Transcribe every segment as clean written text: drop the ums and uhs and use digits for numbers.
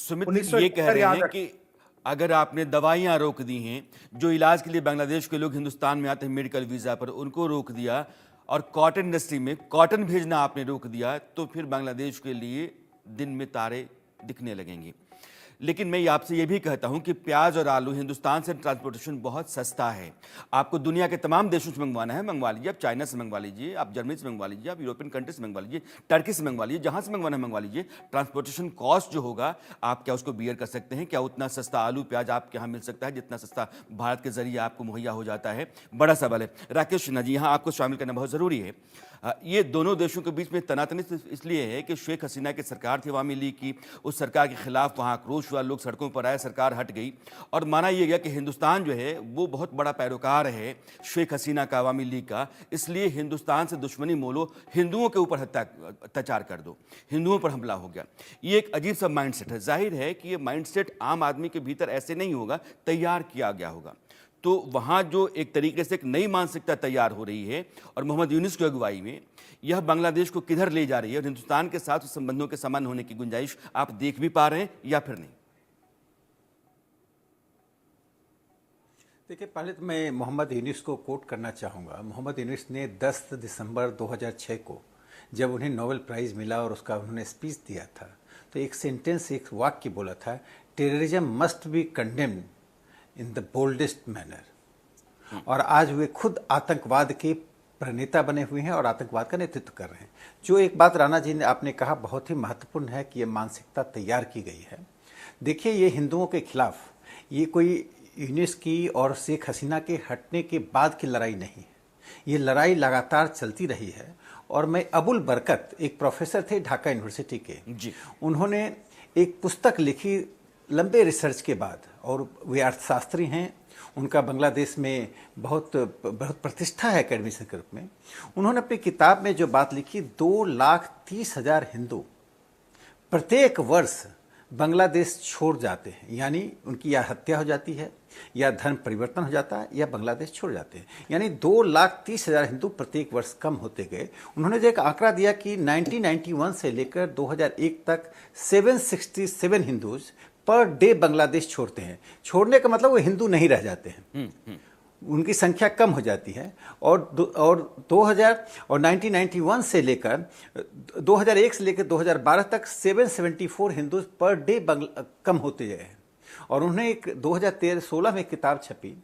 सुमित ये कह रहे हैं कि अगर आपने दवाइयां रोक दी हैं, जो इलाज के लिए बांग्लादेश के लोग हिंदुस्तान में आते हैं मेडिकल वीज़ा पर, उनको रोक दिया, और कॉटन इंडस्ट्री में कॉटन भेजना आपने रोक दिया, तो फिर बांग्लादेश के लिए दिन में तारे दिखने लगेंगे। लेकिन मैं आपसे ये भी कहता हूं कि प्याज और आलू हिंदुस्तान से ट्रांसपोर्टेशन बहुत सस्ता है। आपको दुनिया के तमाम देशों से मंगवाना है, मंगवा लीजिए। आप चाइना से मंगवा लीजिए, आप जर्मनी से मंगवा लीजिए, आप यूरोपियन कंट्री से मंगवा लीजिए, टर्की से मंगवा लीजिए, जहां से मंगवाना है मंगवा लीजिए। ट्रांसपोर्टेशन कॉस्ट जो होगा, आप क्या उसको बियर कर सकते हैं? क्या उतना सस्ता आलू प्याज आपके यहाँ मिल सकता है जितना सस्ता भारत के जरिए आपको मुहैया हो जाता है? बड़ा सवाल है। राकेश सिन्हा जी, यहाँ आपको शामिल करना बहुत ज़रूरी है। ये दोनों देशों के बीच में तनातनी इसलिए है कि शेख हसीना की सरकार थी अवामी लीग की, उस सरकार के खिलाफ वहाँ आक्रोश हुआ, लोग सड़कों पर आए, सरकार हट गई, और माना यह गया कि हिंदुस्तान जो है वो बहुत बड़ा पैरोकार है शेख हसीना का, अवामी लीग का, इसलिए हिंदुस्तान से दुश्मनी मोलो, हिंदुओं के ऊपर अत्याचार कर दो, हिंदुओं पर हमला हो गया। ये एक अजीब सा माइंडसेट है। जाहिर है कि ये माइंडसेट आम आदमी के भीतर ऐसे नहीं होगा, तैयार किया गया होगा। तो वहाँ जो एक तरीके से एक नई मानसिकता तैयार हो रही है, और मोहम्मद यूनुस की अगुवाई में यह बांग्लादेश को किधर ले जा रही है, और हिंदुस्तान के साथ संबंधों के समान होने की गुंजाइश आप देख भी पा रहे हैं या फिर नहीं? देखिए, पहले तो मैं मोहम्मद यूनुस को कोट करना चाहूँगा। मोहम्मद यूनुस ने 10 दिसंबर 2006 को, जब उन्हें नोबेल प्राइज़ मिला और उसका उन्होंने स्पीच दिया था, तो एक सेंटेंस, एक वाक्य बोला था, terrorism must be condemned in the boldest manner. और आज वे खुद आतंकवाद के प्रणेता बने हुए हैं और आतंकवाद का नेतृत्व कर रहे हैं। जो एक बात राणा जी ने आपने कहा बहुत ही महत्वपूर्ण है कि ये मानसिकता तैयार की गई है। देखिए, ये हिंदुओं के खिलाफ, ये कोई यूनुस की और शेख हसीना के हटने के बाद की लड़ाई नहीं है। ये लड़ाई लगातार चलती रही है। और मैं अबुल बरकत, एक प्रोफेसर थे ढाका यूनिवर्सिटी के जी, उन्होंने एक पुस्तक लिखी लंबे रिसर्च के बाद, और वे अर्थशास्त्री हैं, उनका बांग्लादेश में बहुत प्रतिष्ठा है एकेडमिशन के रूप में। उन्होंने अपनी किताब में जो बात लिखी, 2,30,000 हिंदू प्रत्येक वर्ष बांग्लादेश छोड़ जाते हैं, यानी उनकी या हत्या हो जाती है या धर्म परिवर्तन हो जाता है या बांग्लादेश छोड़ जाते हैं। यानी 2,30,000 हिंदू प्रत्येक वर्ष कम होते गए। उन्होंने जो एक आंकड़ा दिया कि 1991 से लेकर 2001 तक 767 हिंदूज पर डे बांग्लादेश छोड़ते हैं। छोड़ने का मतलब वो हिंदू नहीं रह जाते हैं, उनकी संख्या कम हो जाती है। और 1991 से लेकर 2001 से लेकर 2012 तक 774 हिंदू पर डे कम होते गए हैं। और उन्होंने एक 2013-16 में किताब छपी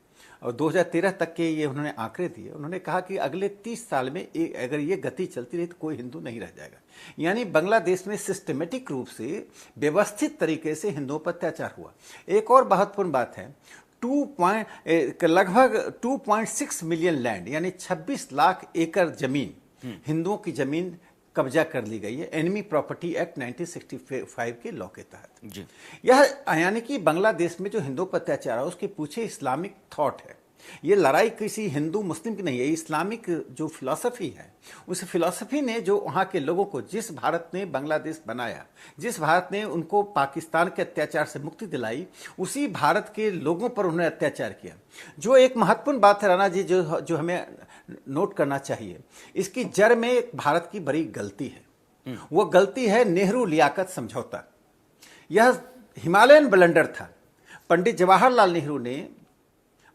और 2013 तक के ये उन्होंने आंकड़े दिए। उन्होंने कहा कि अगले 30 साल में अगर ये गति चलती रही तो कोई हिंदू नहीं रह जाएगा। यानी बांग्लादेश में सिस्टमेटिक रूप से, व्यवस्थित तरीके से हिंदुओं पर अत्याचार हुआ। एक और महत्वपूर्ण बात है, लगभग 2.6 मिलियन लैंड, यानी 26 लाख एकड़ जमीन, हिंदुओं की जमीन कब्जा कर ली गई है एनिमी प्रॉपर्टी एक्ट 1965 के लॉ के तहत जी। यह यानी कि बांग्लादेश में जो हिंदुओं पर अत्याचार है उसके पीछे इस्लामिक थॉट है। ये लड़ाई किसी हिंदू मुस्लिम की नहीं है, इस्लामिक जो फिलॉसफी है, उस फिलॉसफी ने जो वहाँ के लोगों को, जिस भारत ने बांग्लादेश बनाया, जिस भारत ने उनको पाकिस्तान के अत्याचार से मुक्ति दिलाई, उसी भारत के लोगों पर उन्होंने अत्याचार किया। जो एक महत्वपूर्ण बात है राणा जी, जो हमें नोट करना चाहिए, इसकी जड़ में एक भारत की बड़ी गलती है। वो गलती है नेहरू लियाकत समझौता। यह हिमालयन ब्लंडर था। पंडित जवाहरलाल नेहरू ने,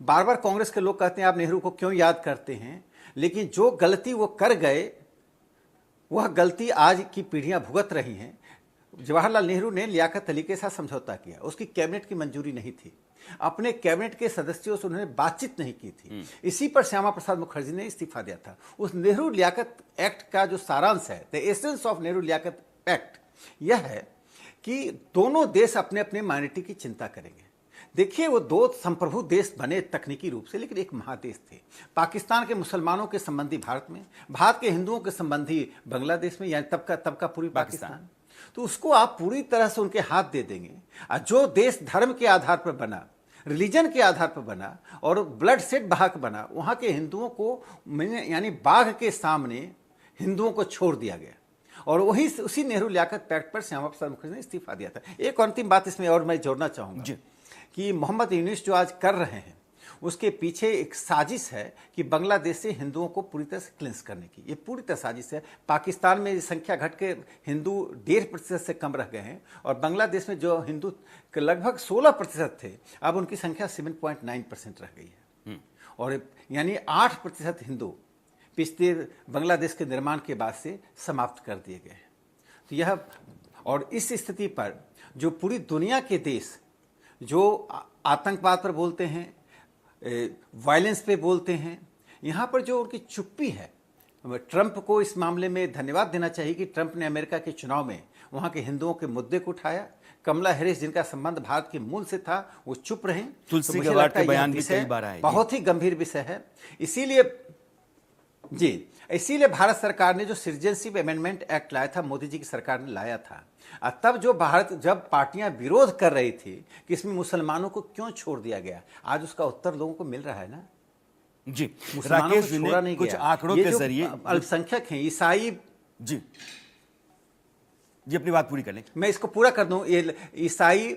बार बार कांग्रेस के लोग कहते हैं आप नेहरू को क्यों याद करते हैं, लेकिन जो गलती वो कर गए वह गलती आज की पीढ़ियां भुगत रही हैं। जवाहरलाल नेहरू ने लियाकत अली के साथ समझौता किया, उसकी कैबिनेट की मंजूरी नहीं थी, अपने कैबिनेट के सदस्यों से उन्होंने बातचीत नहीं की थी। इसी पर श्यामा प्रसाद मुखर्जी ने इस्तीफा दिया था। उस नेहरू लियाकत एक्ट का जो सारांश है, the essence of Nehru Liaquat act, यह है कि दोनों देश अपने अपने माइनॉरिटी की चिंता करेंगे। देखिए, वो दो संप्रभु देश बने तकनीकी रूप से, लेकिन एक महादेश थे। पाकिस्तान के मुसलमानों के संबंधी भारत में, भारत के हिंदुओं के संबंधी बांग्लादेश में, यानी तब का पूरी पाकिस्तान। तो उसको आप पूरी तरह से उनके हाथ दे देंगे। और जो देश धर्म के आधार पर बना, रिलीजन के आधार पर बना और ब्लड सेट बहा के बना, वहाँ के हिंदुओं को, यानी बाघ के सामने हिंदुओं को छोड़ दिया गया। और वही उसी नेहरू लियाकत पैक्ट पर श्यामा प्रसाद मुखर्जी ने इस्तीफा दिया था। एक अंतिम बात इसमें और मैं जोड़ना चाहूँगा कि मोहम्मद यूनुस जो आज कर रहे हैं, उसके पीछे एक साजिश है कि बांग्लादेश से हिंदुओं को पूरी तरह से क्लिंस करने की, ये पूरी तरह साजिश है। पाकिस्तान में संख्या घट के हिंदू 1.5% से कम रह गए हैं और बांग्लादेश में जो हिंदू लगभग 16% थे, अब उनकी संख्या 7.9% रह गई है। और यानी 8% हिंदू पिछले बांग्लादेश के निर्माण के बाद से समाप्त कर दिए गए हैं। तो यह, और इस स्थिति पर जो पूरी दुनिया के देश जो आतंकवाद पर बोलते हैं, वायलेंस पे बोलते हैं, यहाँ पर जो उनकी चुप्पी है, ट्रंप को इस मामले में धन्यवाद देना चाहिए कि ट्रंप ने अमेरिका के चुनाव में वहाँ के हिंदुओं के मुद्दे को उठाया। कमला हैरिस, जिनका संबंध भारत के मूल से था, वो चुप रहे। तुलसी तो मुझे गवार्ड लगता है के बयान यह भी कई बार आए। बहुत ही गंभीर विषय है। इसीलिए भारत सरकार ने जो सिटीजनशिप अमेंडमेंट एक्ट लाया था, मोदी जी की सरकार ने लाया था। तब जब पार्टियां विरोध कर रही थी कि इसमें मुसलमानों को क्यों छोड़ दिया गया, आज उसका उत्तर लोगों को मिल रहा है ना। जी, मुसलमानों को राकेश जी छोड़ा ने नहीं कुछ गया। आंकड़ों ये के जो जरिए अल्पसंख्यक हैं, ईसाई, जी अपनी बात पूरी कर लें। मैं इसको पूरा कर दूं। ये ईसाई,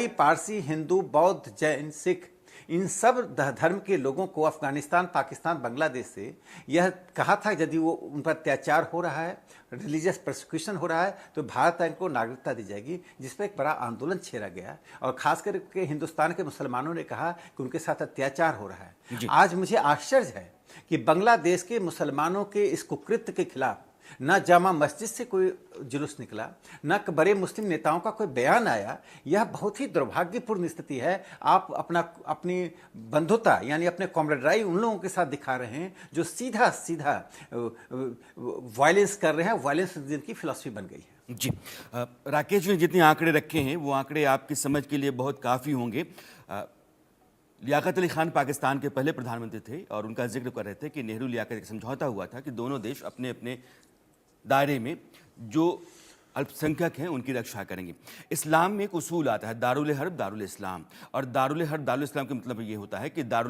पारसी, हिंदू, बौद्ध, जैन, सिख, इन सब धर्म के लोगों को अफगानिस्तान, पाकिस्तान, बांग्लादेश से यह कहा था यदि वो उन पर अत्याचार हो रहा है, रिलीजियस प्रोसिक्यूशन हो रहा है, तो भारत इनको नागरिकता दी जाएगी, जिस पर एक बड़ा आंदोलन छेड़ा गया। और खास करके हिंदुस्तान के मुसलमानों ने कहा कि उनके साथ अत्याचार हो रहा है। आज मुझे आश्चर्य है कि बांग्लादेश के मुसलमानों के इस कुकृत्य के खिलाफ न जामा मस्जिद से कोई जुलूस निकला, न बड़े मुस्लिम नेताओं का कोई बयान आया। यह बहुत ही दुर्भाग्यपूर्ण स्थिति है। आप अपनी बंधुता यानी अपने कॉमरेडराई उन लोगों के साथ दिखा रहे हैं जो सीधा सीधा वायलेंस कर रहे हैं। वायलेंस जिनकी फिलॉसफी बन गई है। जी, राकेश जी ने जितने आंकड़े रखे हैं वो आंकड़े आपकी समझ के लिए बहुत काफ़ी होंगे। लियाकत अली खान पाकिस्तान के पहले प्रधानमंत्री थे और उनका जिक्र कर रहे थे कि नेहरू लियाकत का समझौता हुआ था कि दोनों देश अपने अपने दायरे में जो अल्पसंख्यक हैं उनकी रक्षा करेंगे। इस्लाम में एक उसूल आता है, दारुल हर्ब दारुल इस्लाम, और दारुल हर्ब दारुल इस्लाम का मतलब ये होता है कि दारुल